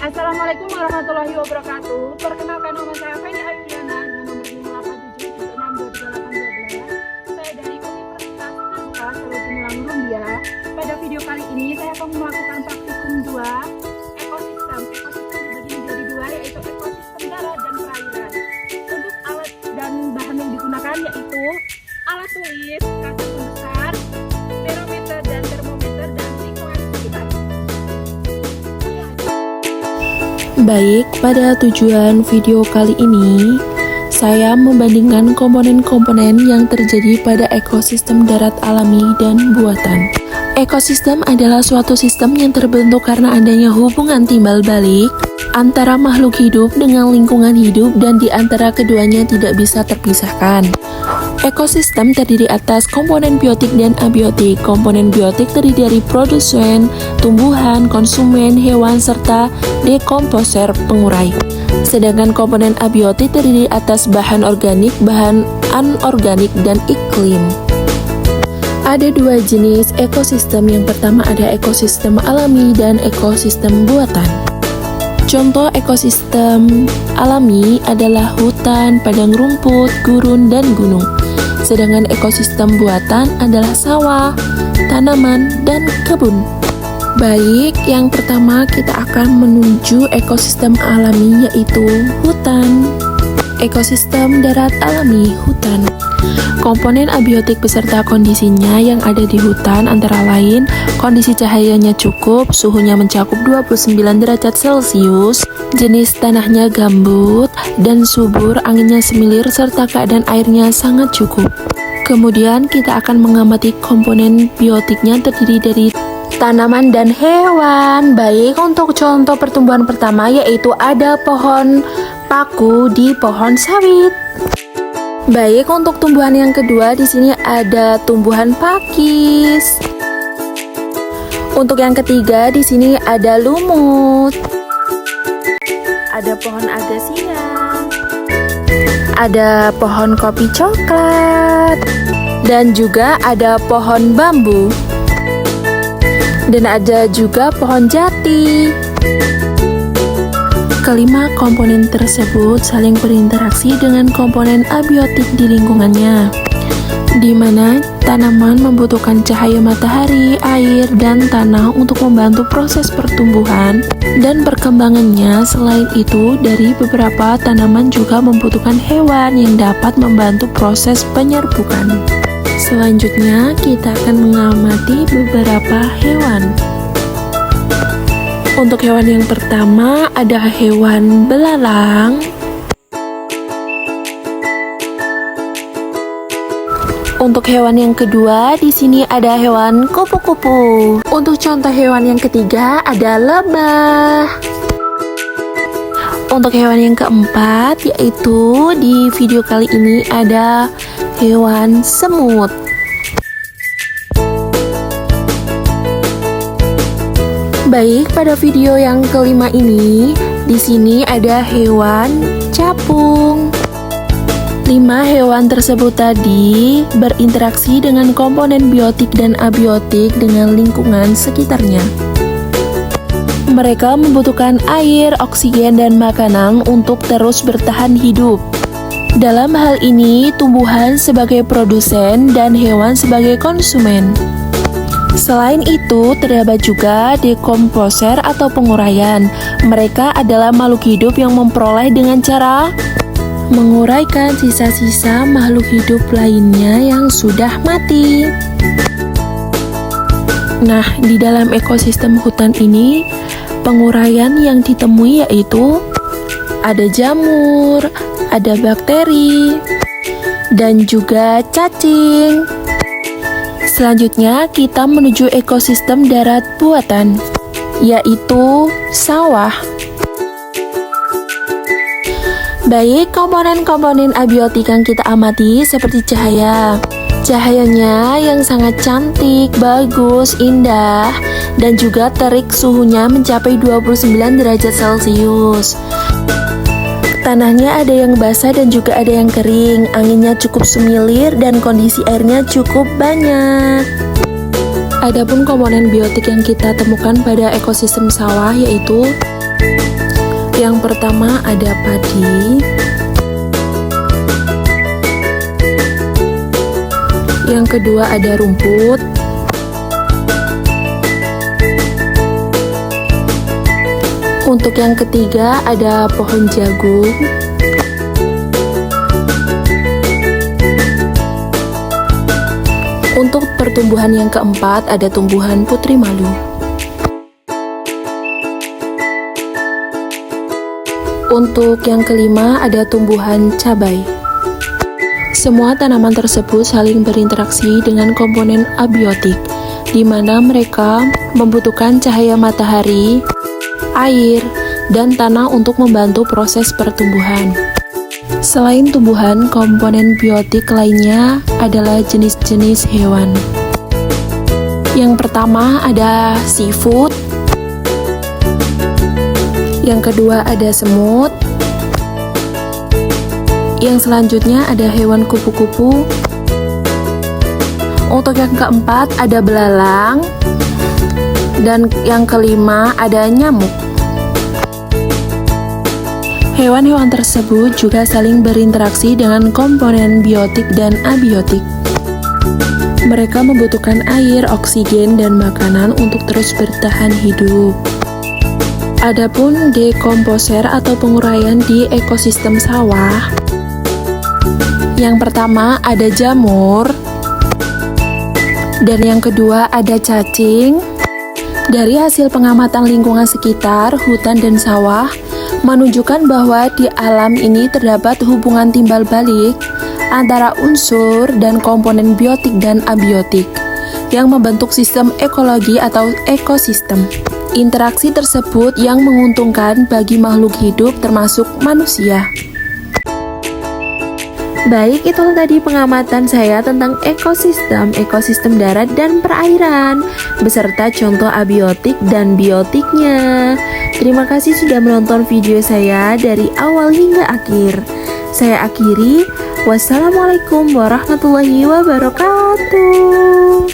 Assalamualaikum warahmatullahi wabarakatuh. Perkenalkan, nama saya Feni Ayuliana dengan nomor 587762312. Saya dari Universitas Terbuka Solo Gemilang Rumbia. Pada video kali ini saya akan melakukan praktikum 2 ekosistem. Ekosistem dibagi menjadi 2, yaitu ekosistem darat dan perairan. Untuk alat dan bahan yang digunakan yaitu alat tulis, kaca pembesar, barometer dan termometer, dan lingkungan sekitar. Baik, pada tujuan video kali ini, saya membandingkan komponen-komponen yang terjadi pada ekosistem darat alami dan buatan. Ekosistem adalah suatu sistem yang terbentuk karena adanya hubungan timbal balik antara makhluk hidup dengan lingkungan hidup dan di antara keduanya tidak bisa terpisahkan. Ekosistem terdiri atas komponen biotik dan abiotik. Komponen biotik terdiri dari produsen, tumbuhan, konsumen, hewan, serta dekomposer pengurai. Sedangkan komponen abiotik terdiri atas bahan organik, bahan anorganik, dan iklim. Ada 2 jenis ekosistem. Yang pertama ada ekosistem alami dan ekosistem buatan. Contoh ekosistem alami adalah hutan, padang rumput, gurun, dan gunung. Sedangkan ekosistem buatan adalah sawah, tanaman, dan kebun. Baik, yang pertama kita akan menuju ekosistem alami, yaitu hutan. Ekosistem darat alami, hutan. Komponen abiotik beserta kondisinya yang ada di hutan antara lain kondisi cahayanya cukup, suhunya mencakup 29 derajat Celcius, jenis tanahnya gambut dan subur, anginnya semilir, serta keadaan airnya sangat cukup. Kemudian kita akan mengamati komponen biotiknya terdiri dari tanaman dan hewan. Baik, untuk contoh pertumbuhan pertama yaitu ada pohon paku di pohon sawit. Baik, untuk tumbuhan yang kedua di sini ada tumbuhan pakis. Untuk yang ketiga di sini ada lumut. Ada pohon akasia. Ada pohon kopi coklat. Dan juga ada pohon bambu. Dan ada juga pohon jati. Kelima, komponen tersebut saling berinteraksi dengan komponen abiotik di lingkungannya, di mana tanaman membutuhkan cahaya matahari, air, dan tanah untuk membantu proses pertumbuhan dan perkembangannya. Selain itu, dari beberapa tanaman juga membutuhkan hewan yang dapat membantu proses penyerbukan. Selanjutnya, kita akan mengamati beberapa hewan. Untuk hewan yang pertama ada hewan belalang. Untuk hewan yang kedua di sini ada hewan kupu-kupu. Untuk contoh hewan yang ketiga ada lebah. Untuk hewan yang keempat yaitu di video kali ini ada hewan semut. Baik, pada video yang kelima ini, di sini ada hewan capung. 5 hewan tersebut tadi berinteraksi dengan komponen biotik dan abiotik dengan lingkungan sekitarnya. Mereka membutuhkan air, oksigen, dan makanan untuk terus bertahan hidup. Dalam hal ini, tumbuhan sebagai produsen dan hewan sebagai konsumen. Selain itu, terdapat juga dekomposer atau penguraian. Mereka adalah makhluk hidup yang memperoleh dengan cara menguraikan sisa-sisa makhluk hidup lainnya yang sudah mati. Nah, di dalam ekosistem hutan ini, penguraian yang ditemui yaitu ada jamur, ada bakteri, dan juga cacing. Selanjutnya kita menuju ekosistem darat buatan, yaitu sawah. Baik, komponen-komponen abiotik yang kita amati seperti cahaya. Cahayanya yang sangat cantik, bagus, indah, dan juga terik, suhunya mencapai 29 derajat Celcius. Tanahnya ada yang basah dan juga ada yang kering, anginnya cukup semilir dan kondisi airnya cukup banyak. Adapun komponen biotik yang kita temukan pada ekosistem sawah yaitu Yang pertama ada padi, yang kedua ada rumput, untuk yang ketiga ada pohon jagung, untuk pertumbuhan yang keempat ada tumbuhan putri malu. Untuk yang kelima ada tumbuhan cabai. Semua tanaman tersebut saling berinteraksi dengan komponen abiotik, di mana mereka membutuhkan cahaya matahari, air, dan tanah untuk membantu proses pertumbuhan. Selain tumbuhan, komponen biotik lainnya adalah jenis-jenis hewan. Yang pertama ada seafood, yang kedua ada semut, yang selanjutnya ada hewan kupu-kupu, untuk yang keempat ada belalang, dan yang kelima ada nyamuk. Hewan-hewan tersebut juga saling berinteraksi dengan komponen biotik dan abiotik. Mereka membutuhkan air, oksigen, dan makanan untuk terus bertahan hidup. Adapun dekomposer atau penguraian di ekosistem sawah, yang pertama ada jamur, dan yang kedua ada cacing. Dari hasil pengamatan lingkungan sekitar, hutan dan sawah menunjukkan bahwa di alam ini terdapat hubungan timbal balik antara unsur dan komponen biotik dan abiotik yang membentuk sistem ekologi atau ekosistem. Interaksi tersebut yang menguntungkan bagi makhluk hidup termasuk manusia. Baik, itulah tadi pengamatan saya tentang ekosistem darat dan perairan, beserta contoh abiotik dan biotiknya. Terima kasih sudah menonton video saya dari awal hingga akhir. Saya akhiri, wassalamualaikum warahmatullahi wabarakatuh.